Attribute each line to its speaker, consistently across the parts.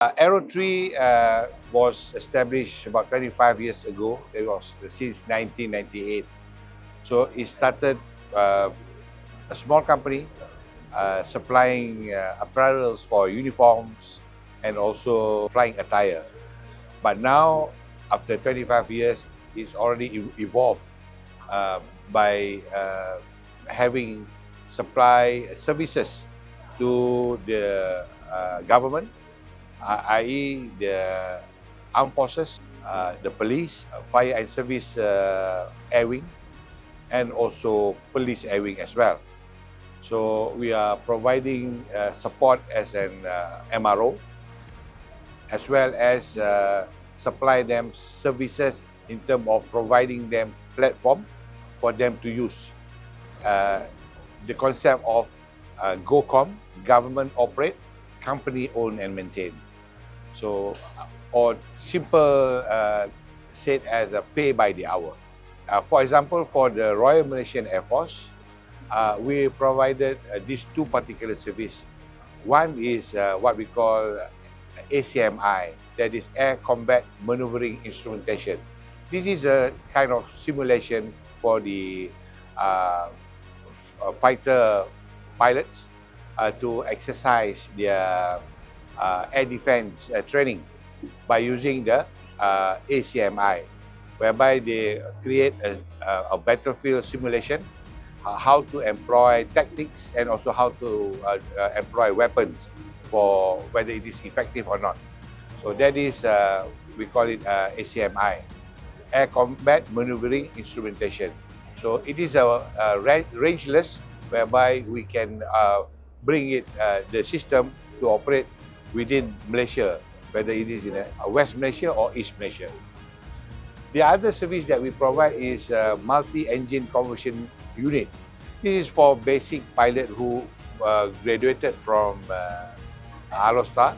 Speaker 1: Aerotree was established about 25 years ago. It was since 1998. So it started a small company supplying apparels for uniforms and also flying attire. But now, after 25 years, it's already evolved by having supply services to the government, i.e. the armed forces, the police, fire and service air wing, and also police air wing as well. So we are providing support as an MRO, as well as supply them services in terms of providing them platform for them to use. The concept of GoCoM, government operate, company own and maintain. So, or simple said as a pay by the hour. For example, for the Royal Malaysian Air Force, we provided these two particular service. One is what we call ACMI, that is Air Combat Maneuvering Instrumentation. This is a kind of simulation for the fighter pilots to exercise their air defense training by using the ACMI, whereby they create a battlefield simulation, how to employ tactics and also how to employ weapons for whether it is effective or not. So that is, we call it ACMI, Air Combat Maneuvering Instrumentation. So it is a rangeless, whereby we can bring it the system to operate within Malaysia, whether it is in West Malaysia or East Malaysia. The other service that we provide is multi-engine conversion unit. This is for basic pilot who graduated from Aerotree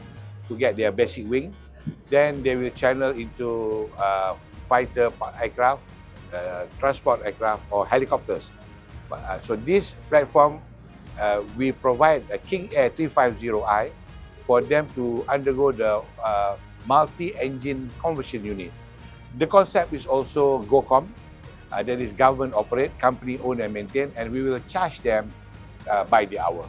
Speaker 1: to get their basic wing. Then they will channel into fighter aircraft, transport aircraft or helicopters. So this platform, we provide a King Air 350i for them to undergo the multi-engine conversion unit. The concept is also GoCoM, that is government operate, company own and maintain, and we will charge them by the hour.